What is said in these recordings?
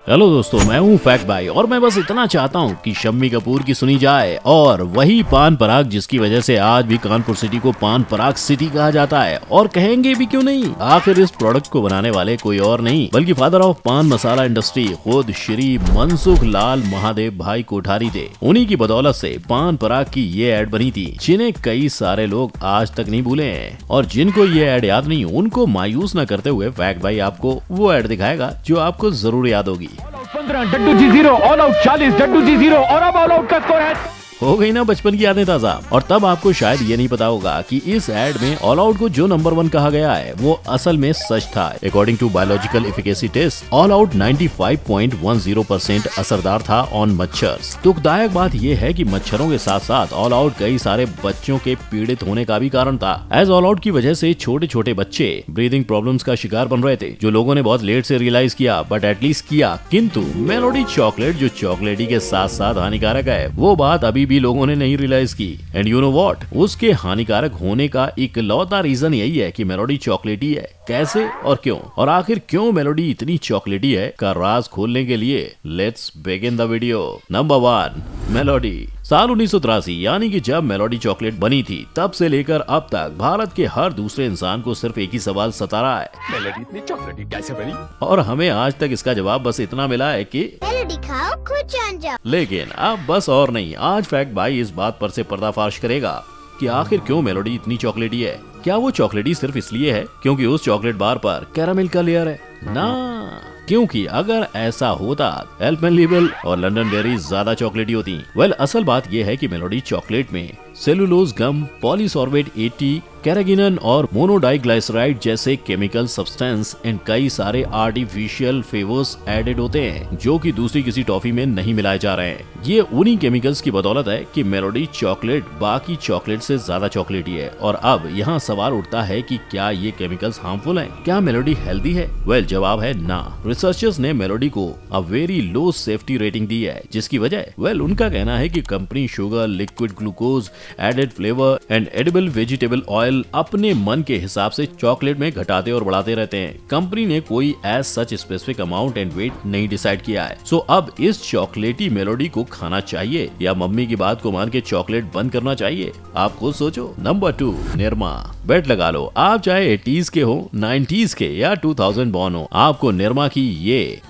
Hello दोस्तों, मैं हूँ फैक्ट भाई और मैं बस इतना चाहता हूँ कि शम्मी कपूर की सुनी जाए और वही पान पराग जिसकी वजह से आज भी कानपुर सिटी को पान पराग सिटी कहा जाता है। और कहेंगे भी क्यों नहीं, आखिर इस प्रोडक्ट को बनाने वाले कोई और नहीं बल्कि फादर ऑफ पान मसाला इंडस्ट्री खुद श्री मनसुख लाल महादेव भाई कोठारी थे। उन्हीं की बदौलत से पान पराग की ये एड बनी थी जिन्हें कई सारे लोग आज तक नहीं भूले हैं। और जिनको ये एड याद नहीं उनको मायूस न करते हुए फैक्ट भाई आपको वो एड दिखाएगा जो आपको जरूर याद होगी। 15 डड्डू जी 0 ऑल आउट 40 डड्डू जी 0 और अब ऑल आउट का स्कोर है। हो गई ना बचपन की यादें ताजा। और तब आपको शायद ये नहीं पता होगा कि इस एड में ऑल आउट को जो नंबर 1 कहा गया है वो असल में सच था। According to biological efficacy test all out 95.10% असरदार था ऑन मच्छर्स। दुखदायक बात ये है कि मच्छरों के साथ साथ ऑल आउट कई सारे बच्चों के पीड़ित होने का भी कारण था। एज ऑल आउट की वजह से छोटे छोटे बच्चे ब्रीदिंग प्रॉब्लम्स का शिकार बन रहे थे, जो लोगों ने बहुत लेट से रियलाइज किया बट एटलीस्ट किया। किंतु मेलोडी चॉकलेट जो चॉकलेटी के साथ साथ हानिकारक है वो बात अभी भी लोगों ने नहीं रियलाइज की। एंड यू नो व्हाट, उसके हानिकारक होने का इकलौता रीजन यही है कि मेलोडी चॉकलेटी है। कैसे और क्यों, और आखिर क्यों मेलोडी इतनी चॉकलेटी है का राज खोलने के लिए let's begin the video. Number 1, melody. साल 1983 यानी कि जब मेलोडी चॉकलेट बनी थी तब से लेकर अब तक भारत के हर दूसरे इंसान को सिर्फ एक ही सवाल सता रहा है, मेलोडी इतनी चॉकलेटी कैसे बनी? और हमें आज तक इसका जवाब बस इतना मिला है कि मेलोडी खाओ खुद जान जाओ। लेकिन अब बस और नहीं, आज फैक्ट भाई इस बात पर से पर्दाफाश करेगा कि आखिर क्यों मेलोडी इतनी चॉकलेटी है। क्या वो चॉकलेटी सिर्फ इसलिए है क्योंकि उस चॉकलेट बार पर कैरामेल का लेयर है? ना, क्योंकि अगर ऐसा होता एल्पेनलीबे और लंदन डेयरी ज्यादा चॉकलेटी होती। वेल, असल बात यह है कि मेलोडी चॉकलेट में सेलुलोज गम, पॉलीसॉर्बेट 80, कैरागिनन और मोनोडाइग्लाइसराइड जैसे केमिकल सब्सटेंस एंड कई सारे आर्टिफिशियल फ्लेवर्स एडेड होते हैं जो कि दूसरी किसी टॉफी में नहीं मिलाए जा रहे हैं। ये उन्हीं केमिकल्स की बदौलत है कि मेलोडी चॉकलेट बाकी चॉकलेट से ज्यादा चॉकलेटी है। और अब यहाँ सवाल उठता है कि क्या ये केमिकल्स हार्मफुल हैं? क्या मेलोडी हेल्दी है? वेल, जवाब है ना। रिसर्चर्स ने मेलोडी को a very low safety rating दी है, जिसकी वजह उनका कहना है कि company sugar, liquid glucose, added flavour and edible vegetable oil अपने मन के हिसाब से चॉकलेट में घटाते और बढ़ाते रहते हैं। कंपनी ने कोई as such specific amount and weight नहीं डिसाइड किया है। सो अब इस चॉकलेटी मेलोडी को खाना चाहिए या मम्मी की बात को मान के चॉकलेट बंद करना चाहिए? आप खुद सोचो। नंबर 2, निरमा। बेट लगा लो, आप चाहे 80s के हो, 90s के या 2000 बॉर्न हो, आपको निरमा की ये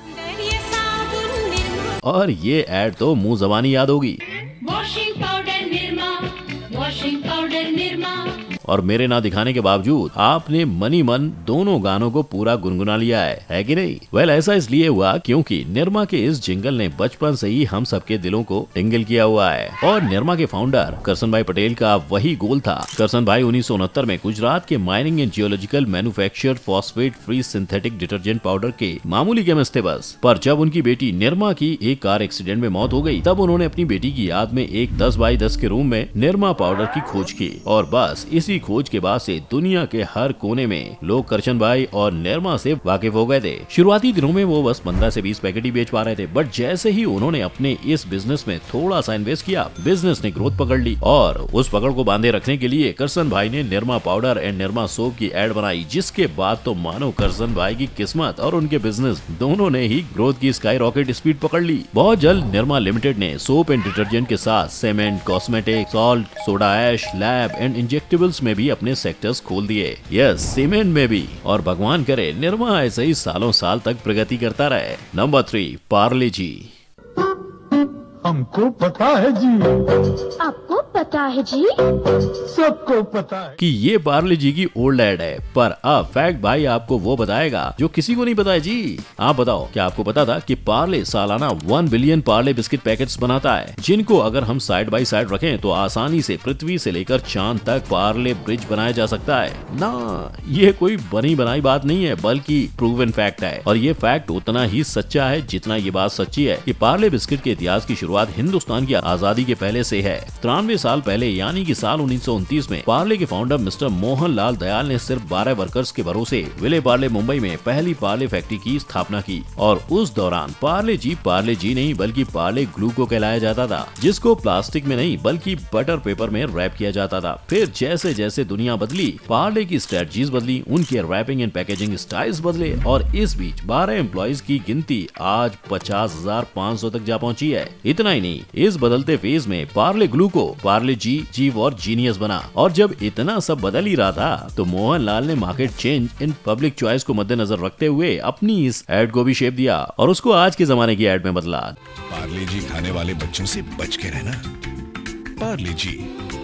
और ये ऐड तो मुंह जबानी याद होगी। Washing powder Nirma, washing powder Nirma. और मेरे ना दिखाने के बावजूद आपने मनी मन दोनों गानों को पूरा गुनगुना लिया है कि नहीं? वेल, ऐसा इसलिए हुआ क्योंकि निरमा के इस जिंगल ने बचपन से ही हम सबके दिलों को टिंगल किया हुआ है। और निरमा के फाउंडर करसन भाई पटेल का वही गोल था। करसन भाई 1969 में गुजरात के mining and geological manufacture phosphate free synthetic detergent powder के मामूली केमिस्ट थे बस। पर जब उनकी बेटी निरमा की एक कार एक्सीडेंट में मौत हो गई तब उन्होंने अपनी बेटी की याद में एक 10 बाई 10 के रूम में निरमा पाउडर की खोज की। और बस इसी खोज के बाद से दुनिया के हर कोने में लोग करशन भाई और निरमा से वाकिफ हो गए थे। शुरुआती दिनों में वो बस 15 से 20 पैकेट ही बेच पा रहे थे, बट जैसे ही उन्होंने अपने इस बिजनेस में थोड़ा सा इन्वेस्ट किया, बिजनेस ने ग्रोथ पकड़ ली। और उस पकड़ को बांधे रखने के लिए करसन भाई ने Nirma powder and Nirma soap की एड बनाई, जिसके बाद तो मानो करसन भाई की किस्मत और उनके बिजनेस दोनों ने ही ग्रोथ की स्काई रॉकेट स्पीड पकड़ ली। बहुत जल्द निरमा लिमिटेड ने सोप एंड डिटर्जेंट के साथ cement, cosmetic, salt, soda ash, lab and injectables में भी अपने सेक्टर्स खोल दिए। यस, सीमेंट में भी। और भगवान करे निरमा ऐसे ही सालों साल तक प्रगति करता रहे। नंबर 3, पार्ले जी। हमको पता है जी, आपको पता है जी, सबको पता है कि ये पार्ले जी की ओल्ड एड है। पर अब फैक्ट भाई आपको वो बताएगा जो किसी को नहीं पता है जी। आप बताओ, क्या आपको पता था कि पार्ले सालाना 1 बिलियन पार्ले बिस्किट पैकेट्स बनाता है, जिनको अगर हम साइड बाई साइड रखें तो आसानी से पृथ्वी से लेकर चांद तक पार्ले ब्रिज बनाया जा सकता है ना। ये कोई बनी बनाई बात नहीं है बल्कि प्रूवन फैक्ट है। और ये फैक्ट उतना ही सच्चा है जितना ये बात सच्ची है कि पार्ले बिस्किट के इतिहास की शुरुआत हिंदुस्तान की आजादी के पहले से है। 93 साल साल पहले यानी कि साल 1929 में पार्ले के फाउंडर मिस्टर मोहन लाल दयाल ने सिर्फ 12 वर्कर्स के भरोसे विले पार्ले मुंबई में पहली पार्ले फैक्ट्री की स्थापना की और उस दौरान पार्ले जी नहीं बल्कि पार्ले ग्लू को कहलाया जाता था, जिसको प्लास्टिक में नहीं बल्कि बटर पेपर में रैप किया जाता था। फिर जैसे जैसे दुनिया बदली, पार्ले की स्ट्रेटजीज बदली, उनके रैपिंग एंड पैकेजिंग स्टाइल्स बदले और इस बीच 12 एम्प्लॉइज की गिनती आज 50,500 तक जा पहुंची है। इतना ही नहीं, इस बदलते फेज में पार्ले ग्लू को पार्ले जी, जीव और जीनियस बना। और जब इतना सब बदल ही रहा था तो मोहन लाल ने market change in public choice को मद्देनजर रखते हुए अपनी इस एड को भी शेप दिया और उसको आज के जमाने की एड में बदला। पार्ले जी खाने वाले बच्चों से बच के रहना। पार्ले जी,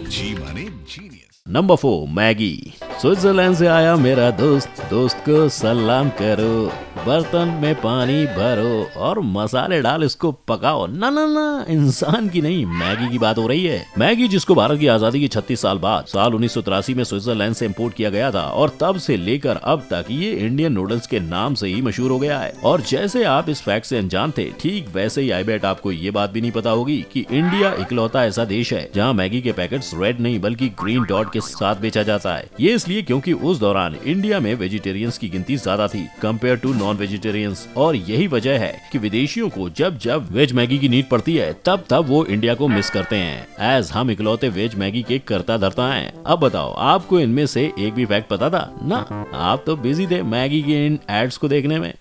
जी माने जीनियस। Number 4, Maggi. स्विट्जरलैंड से आया मेरा दोस्त को सलाम करो, बर्तन में पानी भरो और मसाले डाल इसको पकाओ। ना ना ना, इंसान की नहीं, मैगी की बात हो रही है। मैगी जिसको भारत की आजादी के 36 साल बाद साल 1983 में स्विट्जरलैंड से इंपोर्ट किया गया था और तब से लेकर अब तक ये इंडियन नूडल्स के नाम से ही मशहूर हो गया है। और जैसे आप इस फैक्ट से अनजान थे, ठीक वैसे ही आई बेट आपको ये बात भी नहीं पता होगी कि इंडिया इकलौता ऐसा देश है जहाँ मैगी के पैकेट्स रेड नहीं बल्कि ग्रीन डॉट के साथ बेचा जाता है। ये इसलिए क्योंकि उस दौरान इंडिया में वेजिटेरियंस की गिनती ज्यादा थी कंपेयर टू नॉन वेजिटेरियंस और यही वजह है कि विदेशियों को जब जब वेज मैगी की नीड पड़ती है तब तब वो इंडिया को मिस करते हैं, एज हम इकलौते वेज मैगी के करता धरता हैं। अब बताओ, आपको इनमें से एक भी फैक्ट पता था? ना, आप तो बिजी थे मैगी के इन एड्स को देखने में।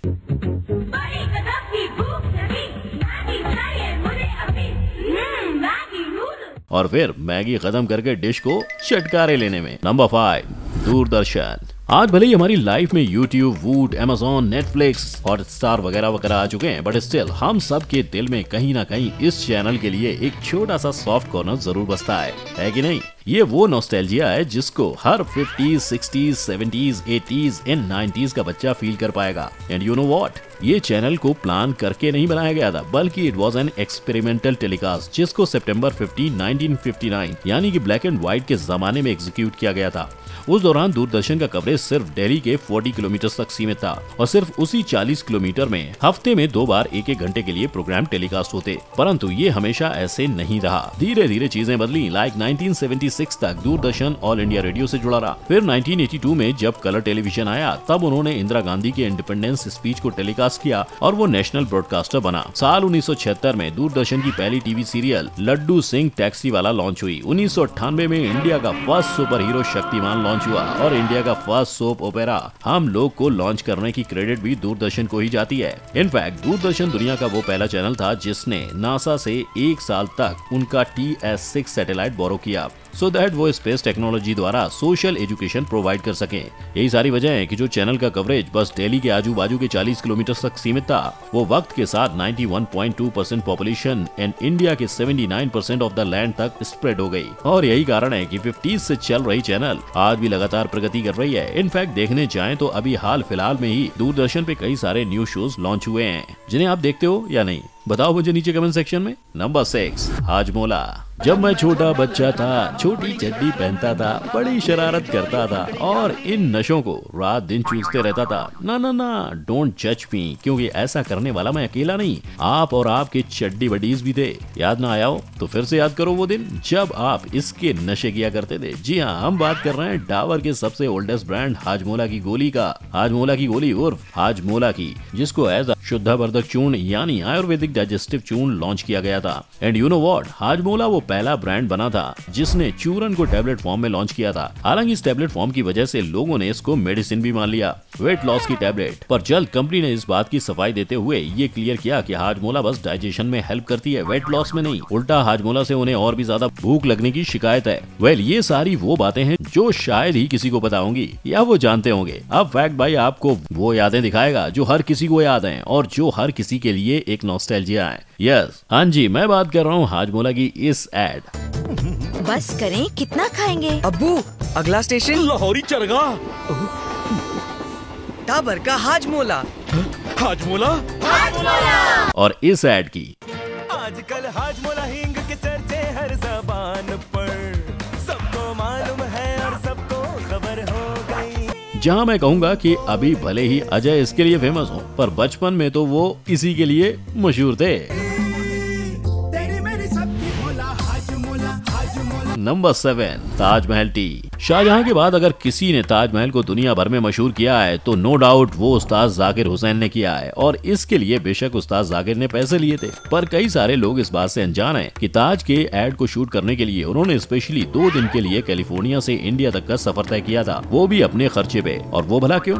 और फिर मैगी खत्म करके डिश को चटकारे लेने में। नंबर 5, दूरदर्शन। आज भले ही हमारी लाइफ में YouTube, Voot, Amazon, Netflix, Hotstar वगैरह वगैरह आ चुके हैं, बट स्टिल हम सब के दिल में कहीं ना कहीं इस चैनल के लिए एक छोटा सा सॉफ्ट कॉर्नर जरूर बसता है कि नहीं? ये वो नॉस्टैल्जिया है जिसको हर 50s, 60s, 70s, 80s and 90s का बच्चा फील कर पाएगा। एंड यू नो व्हाट, ये चैनल को प्लान करके नहीं बनाया गया था, बल्कि it was an experimental telecast जिसको सितंबर 15, 1959 यानी कि ब्लैक एंड व्हाइट के जमाने में एग्जीक्यूट किया गया था। उस दौरान दूरदर्शन का कवरेज सिर्फ दिल्ली के 40 किलोमीटर तक सीमित था और सिर्फ उसी 40 किलोमीटर में हफ्ते में 2 बार 1-1 घंटे के लिए प्रोग्राम टेलीकास्ट होते। परंतु ये हमेशा ऐसे नहीं रहा, धीरे धीरे चीजें बदली। लाइक 1976 तक दूरदर्शन ऑल इंडिया रेडियो से जुड़ा रहा। फिर 1982 में जब कलर टेलीविजन आया तब उन्होंने इंदिरा गांधी के इंडिपेंडेंस स्पीच को टेलीकास्ट किया और वो नेशनल ब्रॉडकास्टर बना। साल 1976 में दूरदर्शन की पहली TV serial Laddu Singh taxi वाला लॉन्च हुई। 1998 में इंडिया का first super hero Shaktimaan launch हुआ और इंडिया का फर्स्ट सोप ओपेरा हम लोग को लॉन्च करने की क्रेडिट भी दूरदर्शन को ही जाती है। इनफैक्ट दूरदर्शन दुनिया का वो पहला चैनल था जिसने नासा से 1 साल तक उनका TS-6 सैटेलाइट बोरो किया सो दैट वो स्पेस टेक्नोलॉजी द्वारा सोशल एजुकेशन प्रोवाइड कर सकें। यही सारी वजह है कि जो चैनल का कवरेज बस दिल्ली के आजू बाजू के 40 किलोमीटर तक सीमित था, वो वक्त के साथ 91.2% पॉपुलेशन एंड इंडिया के 79% ऑफ द लैंड तक स्प्रेड हो गई। और यही कारण है कि 50s से चल रही चैनल आज भी लगातार प्रगति कर रही है। इनफैक्ट देखने जाएं तो अभी हाल फिलहाल में ही दूरदर्शन पे कई सारे न्यू शोज लॉन्च हुए हैं जिन्हें आप देखते हो या नहीं, बताओ मुझे नीचे कमेंट सेक्शन में। नंबर 6, हाजमोला। जब मैं छोटा बच्चा था, छोटी चड्डी पहनता था, बड़ी शरारत करता था और इन नशों को रात दिन चूसते रहता था। ना ना ना, डोंट जज मी, क्योंकि ऐसा करने वाला मैं अकेला नहीं, आप और आपके चड्डी बडीज भी थे। याद ना आया हो तो फिर से याद करो वो दिन जब आप इसके नशे किया करते थे। जी हाँ, हम बात कर रहे हैं डाबर के सबसे ओल्डेस्ट ब्रांड हाजमोला की गोली का। हाजमोला की गोली उर्फ हाजमोला की, जिसको एज शुद्धवर्धक चूर्ण यानी आयुर्वेदिक डाइजेस्टिव चूर्ण लॉन्च किया गया था। And you know what, Hajmola वो पहला ब्रांड बना था जिसने चूरन को टैबलेट फॉर्म में लॉन्च किया था। हालांकि इस टैबलेट फॉर्म की वजह से लोगों ने इसको मेडिसिन भी मान लिया, वेट लॉस की टैबलेट। पर जल्द कंपनी ने इस बात की सफाई देते हुए ये क्लियर किया कि हाजमोला बस डाइजेशन में हेल्प करती है, वेट लॉस में नहीं। उल्टा हाजमोला से उन्हें और भी ज्यादा भूख लगने की शिकायत है। वेल, ये सारी वो बातें हैं जो शायद ही किसी को पता होंगी या वो जानते होंगे। अब फैक्ट भाई आपको वो यादें दिखाएगा जो हर किसी को याद है और जो हर किसी के लिए एक नॉस्टैल्जिया है। यस, हाँ जी, मैं बात कर रहा हूँ हाजमोला की इस एड। बस करें, कितना खाएंगे? अब्बू, अगला स्टेशन लाहौरी चरगा। डाबर का हाजमोला। हाजमोला? और इस एड की आजकल हाजमोला हींग के चर्चे हर ज़बान पर, सबको मालूम है और सबको खबर हो गई। जहां मैं कहूंगा कि अभी भले ही अजय इसके लिए फेमस हो, पर बचपन में तो वो इसी के लिए मशहूर थे। Number 7, Taj Mahal T. शाहजहां के बाद अगर किसी ने ताजमहल को दुनिया भर में मशहूर किया है तो नो डाउट वो उस्ताद जाकिर हुसैन ने किया है, और इसके लिए बेशक उस्ताद जाकिर ने पैसे लिए थे, पर कई सारे लोग इस बात से अनजान हैं कि ताज के एड को शूट करने के लिए उन्होंने स्पेशली 2 दिन के लिए कैलिफोर्निया से इंडिया तक का सफर तय किया था, वो भी अपने खर्चे पे। और वो भला क्यों?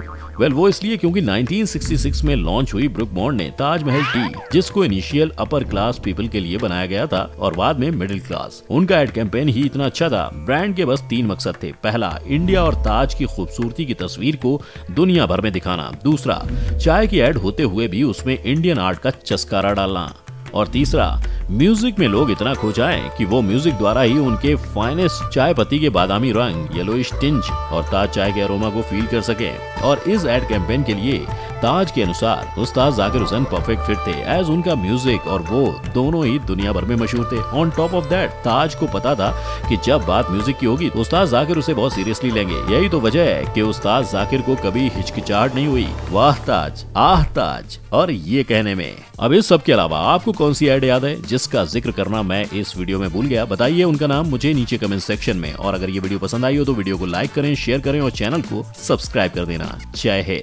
वो इसलिए क्योंकि 1966 में लॉन्च हुई ब्रुक बॉन्ड ने ताजमहल टी, जिसको इनिशियल अपर क्लास पीपल के लिए बनाया गया था और बाद में मिडिल क्लास, उनका एड कैंपेन ही इतना अच्छा था। ब्रांड के बस 3 मकसद थे। पहला, इंडिया और ताज की खूबसूरती की तस्वीर को दुनिया भर में दिखाना। दूसरा, चाय की एड होते हुए भी उसमें इंडियन आर्ट का चस्कारा डालना। और तीसरा, म्यूजिक में लोग इतना खो जाएं कि वो म्यूजिक द्वारा ही उनके फाइनेस्ट चाय पत्ती के बादामी रंग, येलोइश टिंच और ताज चाय के अरोमा को फील कर सके। और इस एड कैंपेन के लिए ताज के अनुसार उस्ताद जाकिर हुसैन परफेक्ट फिट थे, एज उनका म्यूजिक और वो दोनों ही दुनिया भर में मशहूर थे। ऑन टॉप ऑफ दैट, ताज को पता था कि जब बात म्यूजिक की होगी तो उस्ताद जाकिर उसे बहुत सीरियसली लेंगे। यही तो वजह है कि उस्ताद जाकिर को कभी हिचकिचाहट नहीं हुई। वाह ताज, आह ताज। और ये कहने में अब इस सब के अलावा आपको कौन सी एड याद है जिसका जिक्र करना मैं इस वीडियो में भूल गया? बताइए उनका नाम मुझे नीचे कमेंट सेक्शन में। और अगर ये वीडियो पसंद आई हो तो वीडियो को लाइक करें, शेयर करें और चैनल को सब्सक्राइब कर देना। जय हिंद।